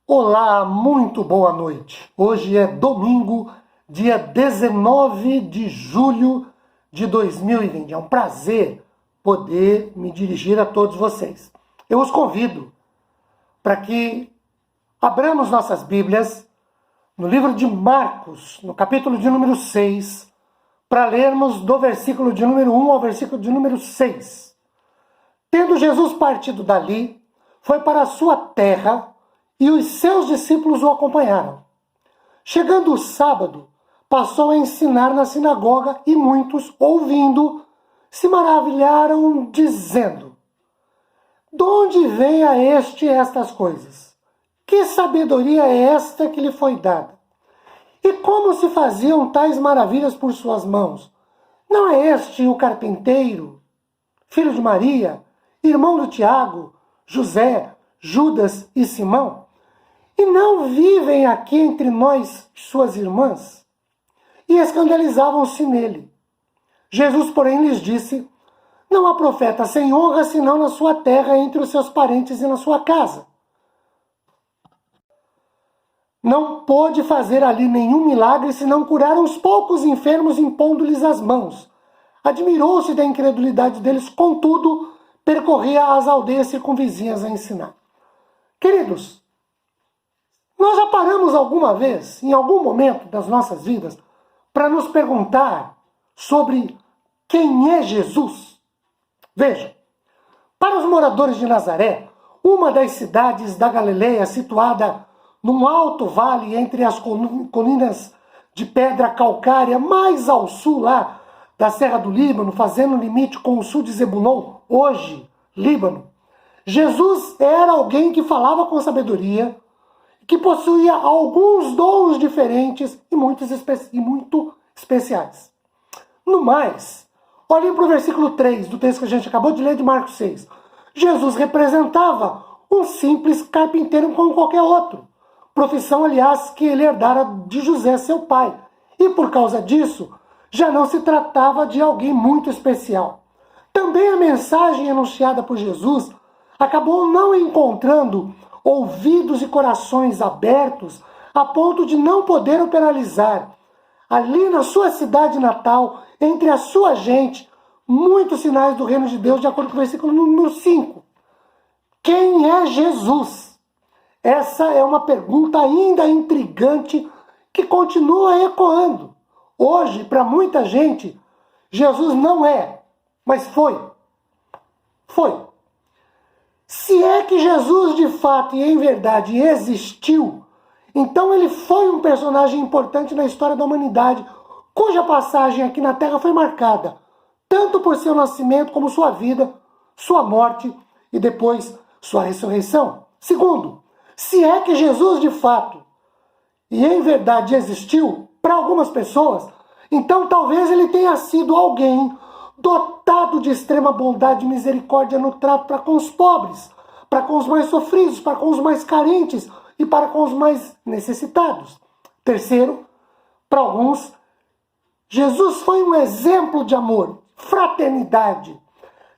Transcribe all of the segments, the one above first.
Olá, muito boa noite. Hoje é domingo, dia 19 de julho de 2020. É um prazer poder me dirigir a todos vocês. Eu os convido para que abramos nossas Bíblias no livro de Marcos, no capítulo de número 6, para lermos do versículo de número 1 ao versículo de número 6. Tendo Jesus partido dali, foi para a sua terra, e os seus discípulos o acompanharam. Chegando o sábado, passou a ensinar na sinagoga e muitos, ouvindo, se maravilharam, dizendo: de onde vem a este estas coisas? Que sabedoria é esta que lhe foi dada? E como se faziam tais maravilhas por suas mãos? Não é este o carpinteiro, filho de Maria, irmão do Tiago, José, Judas e Simão? E não vivem aqui entre nós suas irmãs? E escandalizavam-se nele. Jesus, porém, lhes disse: não há profeta sem honra senão na sua terra, entre os seus parentes e na sua casa. Não pôde fazer ali nenhum milagre, senão curar uns poucos enfermos impondo-lhes as mãos. Admirou-se da incredulidade deles, contudo, percorria as aldeias circunvizinhas a ensinar. Queridos, nós já paramos alguma vez, em algum momento das nossas vidas, para nos perguntar sobre quem é Jesus? Veja, para os moradores de Nazaré, uma das cidades da Galileia, situada num alto vale entre as colinas de pedra calcária, mais ao sul lá da Serra do Líbano, fazendo limite com o sul de Zebulon, hoje Líbano, Jesus era alguém que falava com sabedoria, que possuía alguns dons diferentes e muito especiais. No mais, olhem para o versículo 3 do texto que a gente acabou de ler de Marcos 6. Jesus representava um simples carpinteiro como qualquer outro. Profissão, aliás, que ele herdara de José, seu pai. E por causa disso, já não se tratava de alguém muito especial. Também a mensagem anunciada por Jesus acabou não encontrando ouvidos e corações abertos a ponto de não poder operalizar ali na sua cidade natal, entre a sua gente, muitos sinais do reino de Deus, de acordo com o versículo número 5. Quem é Jesus? Essa é uma pergunta ainda intrigante que continua ecoando. Hoje, para muita gente, Jesus não é, mas foi. Foi. Se é que Jesus de fato e em verdade existiu, então ele foi um personagem importante na história da humanidade, cuja passagem aqui na Terra foi marcada tanto por seu nascimento como sua vida, sua morte e depois sua ressurreição. Segundo, se é que Jesus de fato e em verdade existiu para algumas pessoas, então talvez ele tenha sido alguém dotado de extrema bondade e misericórdia no trato para com os pobres, para com os mais sofridos, para com os mais carentes e para com os mais necessitados. Terceiro, para alguns, Jesus foi um exemplo de amor, fraternidade,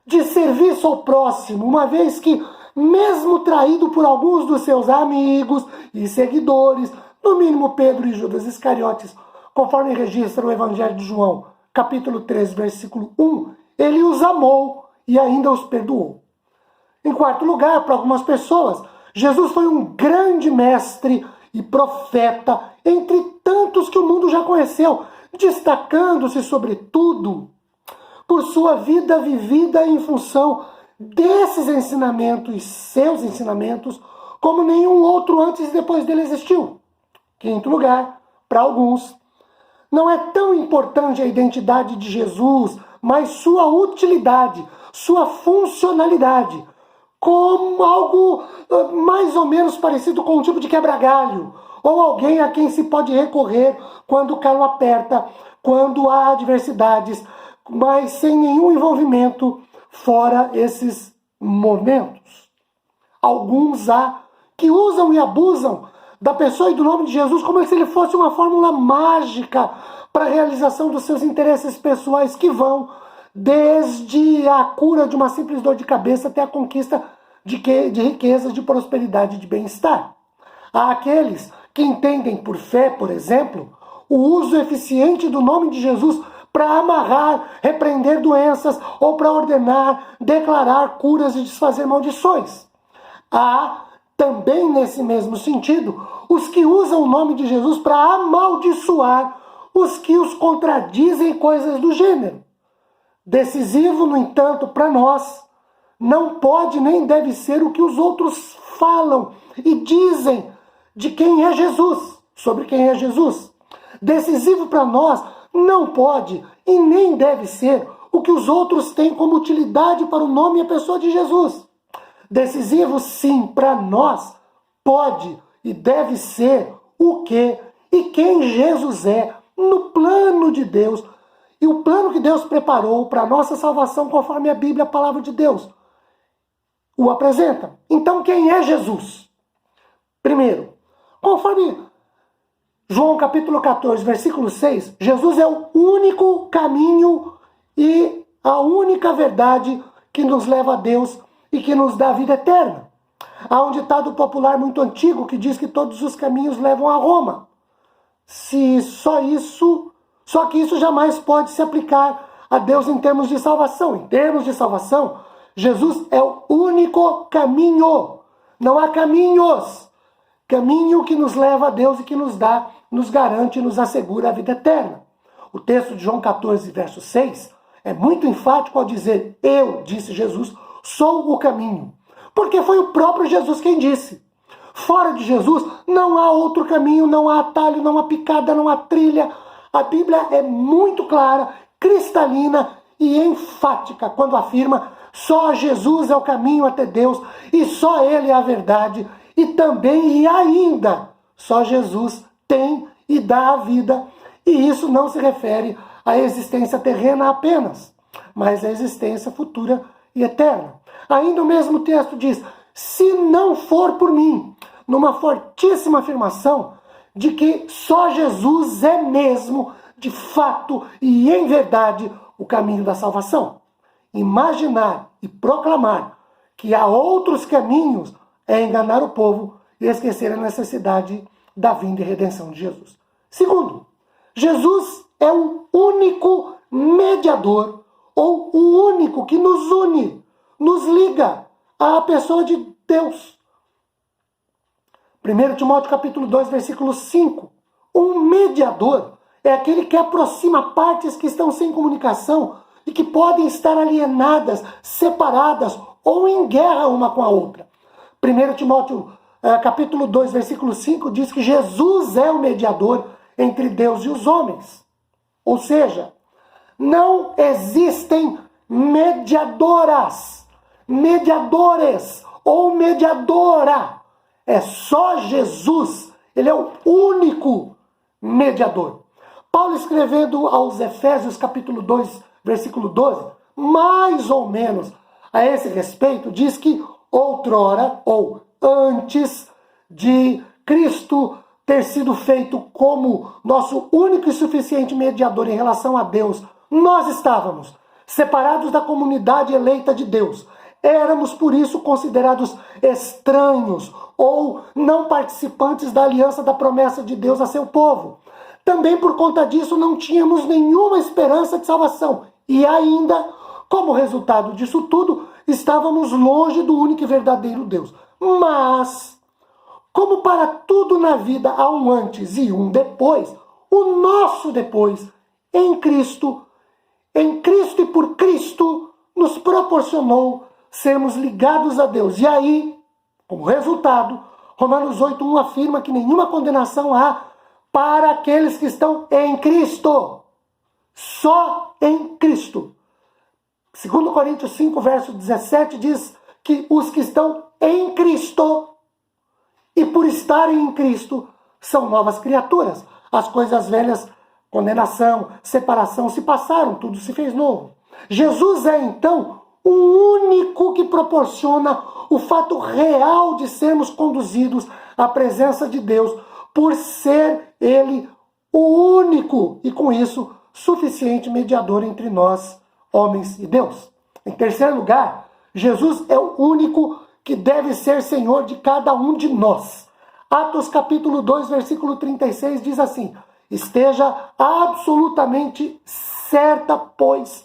de serviço ao próximo, uma vez que, mesmo traído por alguns dos seus amigos e seguidores, no mínimo Pedro e Judas Iscariotes, conforme registra o Evangelho de João, capítulo 3, versículo 1, ele os amou e ainda os perdoou. Em quarto lugar, para algumas pessoas, Jesus foi um grande mestre e profeta, entre tantos que o mundo já conheceu, destacando-se, sobretudo, por sua vida vivida em função desses ensinamentos, seus ensinamentos, como nenhum outro antes e depois dele existiu. Quinto lugar, para alguns, não é tão importante a identidade de Jesus, mas sua utilidade, sua funcionalidade, como algo mais ou menos parecido com um tipo de quebra-galho, ou alguém a quem se pode recorrer quando o calo aperta, quando há adversidades, mas sem nenhum envolvimento fora esses momentos. Alguns há que usam e abusam da pessoa e do nome de Jesus como se ele fosse uma fórmula mágica para a realização dos seus interesses pessoais, que vão desde a cura de uma simples dor de cabeça até a conquista de riqueza, de prosperidade, de bem-estar. Há aqueles que entendem por fé, por exemplo, o uso eficiente do nome de Jesus para amarrar, repreender doenças ou para ordenar, declarar curas e desfazer maldições. Há também, nesse mesmo sentido, os que usam o nome de Jesus para amaldiçoar os que os contradizem, coisas do gênero. Decisivo, no entanto, para nós, não pode nem deve ser o que os outros falam e dizem de quem é Jesus, sobre quem é Jesus. Decisivo para nós não pode e nem deve ser o que os outros têm como utilidade para o nome e a pessoa de Jesus. Decisivo, sim, para nós pode e deve ser o que e quem Jesus é no plano de Deus e o plano que Deus preparou para a nossa salvação, conforme a Bíblia, a palavra de Deus, o apresenta. Então, quem é Jesus? Primeiro, conforme João capítulo 14, versículo 6, Jesus é o único caminho e a única verdade que nos leva a Deus e que nos dá a vida eterna. Há um ditado popular muito antigo que diz que todos os caminhos levam a Roma. Só que isso jamais pode se aplicar a Deus em termos de salvação. Em termos de salvação, Jesus é o único caminho. Não há caminhos. Caminho que nos leva a Deus e que nos dá, nos garante e nos assegura a vida eterna. O texto de João 14, verso 6, é muito enfático ao dizer: eu, disse Jesus, sou o caminho. Porque foi o próprio Jesus quem disse. Fora de Jesus não há outro caminho, não há atalho, não há picada, não há trilha. A Bíblia é muito clara, cristalina e enfática quando afirma: só Jesus é o caminho até Deus e só Ele é a verdade. E também e ainda só Jesus tem e dá a vida. E isso não se refere à existência terrena apenas, mas à existência futura e eterna. Ainda o mesmo texto diz: se não for por mim, numa fortíssima afirmação de que só Jesus é mesmo, de fato e em verdade, o caminho da salvação. Imaginar e proclamar que há outros caminhos é enganar o povo e esquecer a necessidade da vinda e redenção de Jesus. Segundo, Jesus é o único mediador, ou o único que nos une, nos liga à pessoa de Deus. 1 Timóteo capítulo 2, versículo 5. Um mediador é aquele que aproxima partes que estão sem comunicação e que podem estar alienadas, separadas ou em guerra uma com a outra. 1 Timóteo capítulo 2, versículo 5 diz que Jesus é o mediador entre Deus e os homens. Ou seja, não existem mediadoras, mediadores ou mediadora. É só Jesus. Ele é o único mediador. Paulo, escrevendo aos Efésios capítulo 2, versículo 12, mais ou menos a esse respeito, diz que outrora, ou antes de Cristo ter sido feito como nosso único e suficiente mediador em relação a Deus, nós estávamos separados da comunidade eleita de Deus. Éramos, por isso, considerados estranhos ou não participantes da aliança da promessa de Deus a seu povo. Também por conta disso não tínhamos nenhuma esperança de salvação. E ainda, como resultado disso tudo, estávamos longe do único e verdadeiro Deus. Mas, como para tudo na vida há um antes e um depois, o nosso depois, em Cristo e por Cristo, nos proporcionou sermos ligados a Deus. E aí, como resultado, Romanos 8:1 afirma que nenhuma condenação há para aqueles que estão em Cristo. Só em Cristo. 2 Coríntios 5, verso 17 diz que os que estão em Cristo e por estarem em Cristo são novas criaturas. As coisas velhas, condenação, separação, se passaram, tudo se fez novo. Jesus é então o único que proporciona o fato real de sermos conduzidos à presença de Deus, por ser Ele o único e, com isso, suficiente mediador entre nós, homens e Deus. Em terceiro lugar, Jesus é o único que deve ser Senhor de cada um de nós. Atos capítulo 2, versículo 36 diz assim: esteja absolutamente certa, pois,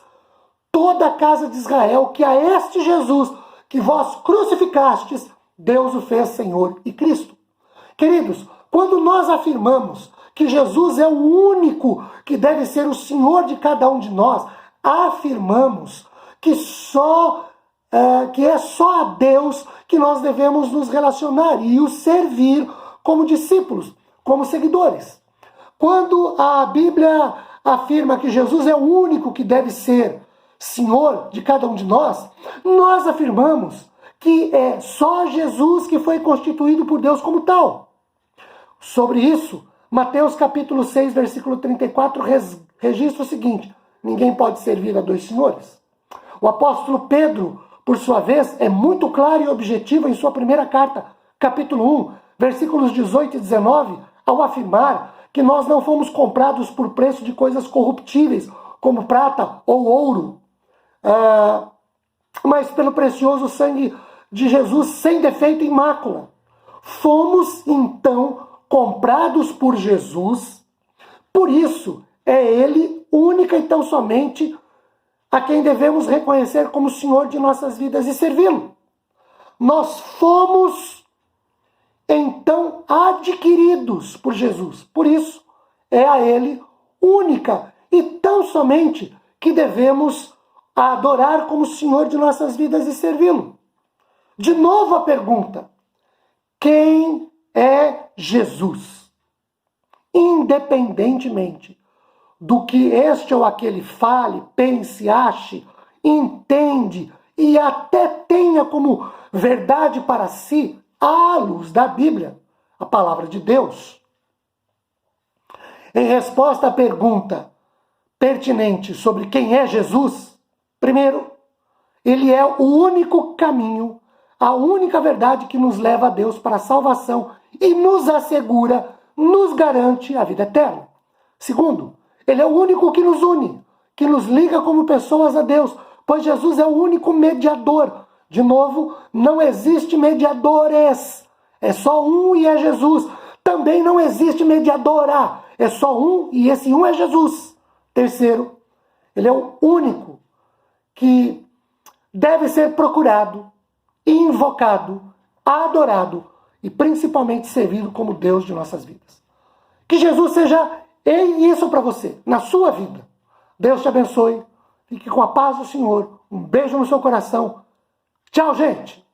toda a casa de Israel, que a este Jesus, que vós crucificastes, Deus o fez Senhor e Cristo. Queridos, quando nós afirmamos que Jesus é o único que deve ser o Senhor de cada um de nós, afirmamos que é só a Deus que nós devemos nos relacionar e o servir como discípulos, como seguidores. Quando a Bíblia afirma que Jesus é o único que deve ser Senhor de cada um de nós afirmamos que é só Jesus que foi constituído por Deus como tal. Sobre isso, Mateus capítulo 6, versículo 34 registra o seguinte: ninguém pode servir a dois senhores. O apóstolo Pedro, por sua vez, é muito claro e objetivo em sua primeira carta, capítulo 1, versículos 18 e 19, ao afirmar que nós não fomos comprados por preço de coisas corruptíveis, como prata ou ouro, mas pelo precioso sangue de Jesus, sem defeito e mácula. Fomos, então, comprados por Jesus, por isso é Ele, única e tão somente, a quem devemos reconhecer como Senhor de nossas vidas e servi-lo. Nós fomos, então, adquiridos por Jesus. Por isso, é a Ele, única e tão somente, que devemos adorar como Senhor de nossas vidas e servi-lo. De novo a pergunta: quem é Jesus? Independentemente do que este ou aquele fale, pense, ache, entende e até tenha como verdade para si, à luz da Bíblia, a palavra de Deus. Em resposta à pergunta pertinente sobre quem é Jesus, primeiro, ele é o único caminho, a única verdade que nos leva a Deus para a salvação e nos assegura, nos garante a vida eterna. Segundo, ele é o único que nos une, que nos liga como pessoas a Deus, pois Jesus é o único mediador. De novo, não existe mediadores, é só um e é Jesus. Também não existe mediadora, é só um e esse um é Jesus. Terceiro, ele é o único que deve ser procurado, invocado, adorado e principalmente servido como Deus de nossas vidas. Que Jesus seja isso para você, na sua vida. Deus te abençoe. Fique com a paz do Senhor. Um beijo no seu coração. Tchau, gente!